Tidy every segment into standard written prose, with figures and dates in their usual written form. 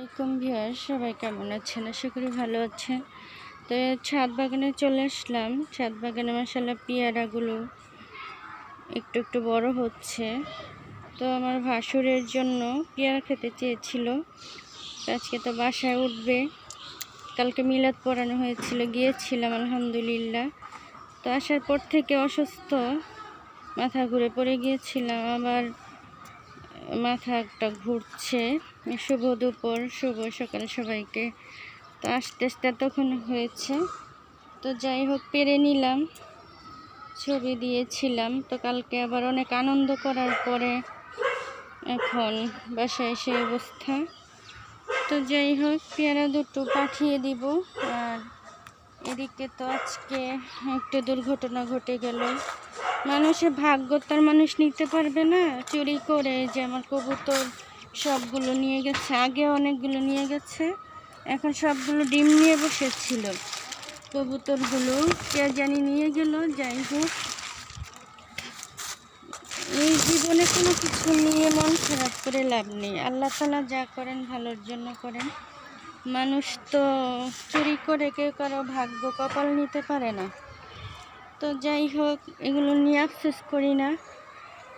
আলাইকুম ভিউয়ার্স, সবাই কেমন আছেন? আশা করি ভালো আছেন। তো ছাদ বাগানে চলে আসলাম। ছাদ বাগানে মাশাআল্লাহ পেয়ারাগুলো একটু একটু বড় হচ্ছে। তো আমার ভাসুরের জন্য পেয়ারা খেতে চেয়েছিল। আজকে তো বাসায় উঠবে। কালকে মিলাদ পড়ানো হয়েছিল, গিয়েছিলাম আলহামদুলিল্লাহ। তো আসার পর থেকে অসুস্থ, মাথা ঘুরে পড়ে গিয়েছিলাম, আবার মাথাটা ঘুরছে। শুভ দুপুর, শুভ সকাল সবাইকে। তো আস্তে আস্তে তখন হয়েছে। তো যাই হোক, পেরে নিলাম, ছবি দিয়েছিলাম। তো কালকে আবার অনেক আনন্দ করার পরে এখন বাসায় এসে অবস্থা। তো যাই হোক, পেয়ারা দুটো পাঠিয়ে দিব। আর এদিকে তো আজকে একটু দুর্ঘটনা ঘটে গেল। মানুষের ভাগ্য তার মানুষ নিতে পারবে না। চুরি করে যে আমার কবুতর সবগুলো নিয়ে গেছে, আগে অনেকগুলো নিয়ে গেছে, এখন সবগুলো ডিম নিয়ে বসেছিল। কবুতরগুলো কে জানি নিয়ে গেল। যাই হোক, এই জীবনে কোনো কিছু নিয়ে মন খারাপ করে লাভ নেই। আল্লাহ তাআলা যা করেন ভালোর জন্য করেন। মানুষ তো চুরি করে কেউ কারো ভাগ্য কপাল নিতে পারে না। তো যাই হোক, এগুলো নিয়ে আফসোস করি না,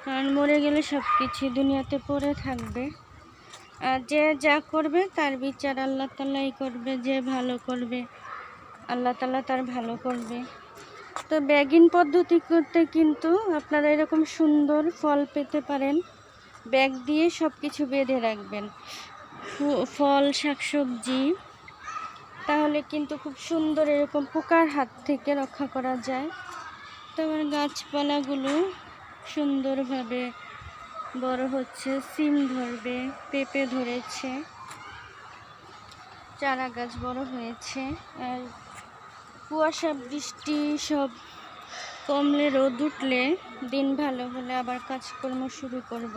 কারণ মরে গেলে সব কিছু দুনিয়াতে পড়ে থাকবে। আর যে যা করবে তার বিচার আল্লাহ তাআলাই করবে। যে ভালো করবে আল্লাহ তাআলা তার ভালো করবে। তো ব্যাগিং পদ্ধতি করতে কিন্তু আপনারা এরকম সুন্দর ফল পেতে পারেন। ব্যাগ দিয়ে সব কিছু বেঁধে রাখবেন, ফল শাকসবজি, তাহলে কিন্তু খুব সুন্দর এরকম পোকার হাত থেকে রক্ষা করা যায়। তো আমার গাছপালাগুলো সুন্দরভাবে বড় হচ্ছে, সিম ধরবে, পেঁপে ধরেছে, চারা গাছ বড় হয়েছে। আর কুয়াশা বৃষ্টি সব কমলে, রোদ উঠলে, দিন ভালো হলে আবার কাজকর্ম শুরু করব,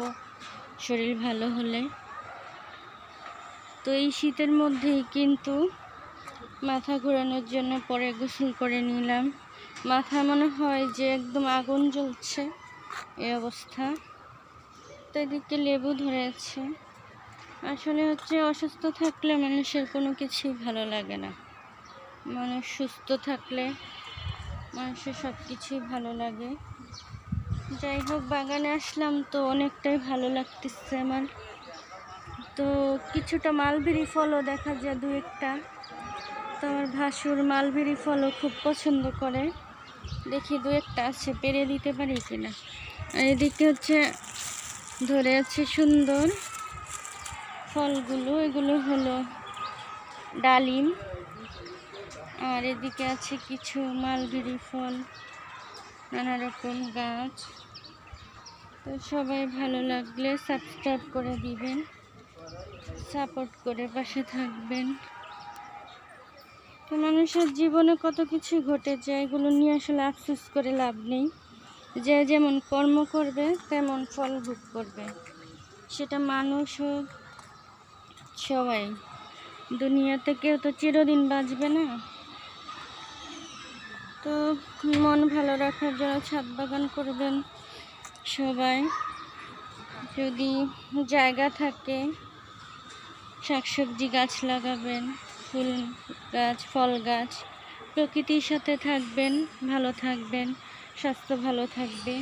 শরীর ভালো হলে। তো এই শীতের মধ্যেই কিন্তু মাথা ঘোরানোর জন্য পরে গোসল করে নিলাম। মাথা মনে হয় যে একদম আগুন জ্বলছে, এই অবস্থা। তো এদিকে লেবু ধরেছে। আসলে হচ্ছে, অসুস্থ থাকলে মানুষের কোনো কিছুই ভালো লাগে না। মানুষ সুস্থ থাকলে মানুষের সব কিছুই ভালো লাগে। যাই হোক, বাগানে আসলাম তো অনেকটাই ভালো লাগতেছে আমার। তো কিছুটা মালবেরি ফলও দেখা যায়, দু একটা। তো আমার ভাসুর মালবেরি ফলও খুব পছন্দ করে। দেখি দু একটা আছে, পেরে দিতে পারি কিনা। আর এদিকে হচ্ছে ধরে আছে সুন্দর ফলগুলো, এগুলো হলো ডালিম। আর এদিকে আছে কিছু মালবেরি ফল, নানা রকম গাছ। তো সবাই ভালো লাগলে সাবস্ক্রাইব করে দিবেন, সাপোর্ট করে পাশে থাকবেন। তো মানুষের জীবনে কত কিছু ঘটে যায়, এগুলো নিয়ে আসলে আফসোস করে লাভ নেই। যে যেমন কর্ম করবে তেমন ফল ভোগ করবে, সেটা মানুষ হোক, সবাই। দুনিয়াতে কেউ তো চিরদিন বাঁচবে না। তো মন ভালো রাখার জন্য ছাদ বাগান করবেন সবাই। যদি জায়গা থাকে শাকসবজি গাছ লাগাবেন, ফুল গাছ, ফল গাছ। প্রকৃতির সাথে থাকবেন, ভালো থাকবেন, স্বাস্থ্য ভালো থাকবে।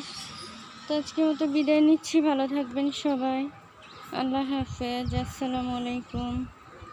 তো আজকের মতো বিদায় নিচ্ছি, ভালো থাকবেন সবাই। আল্লাহ হাফেজ, আসসালামু আলাইকুম।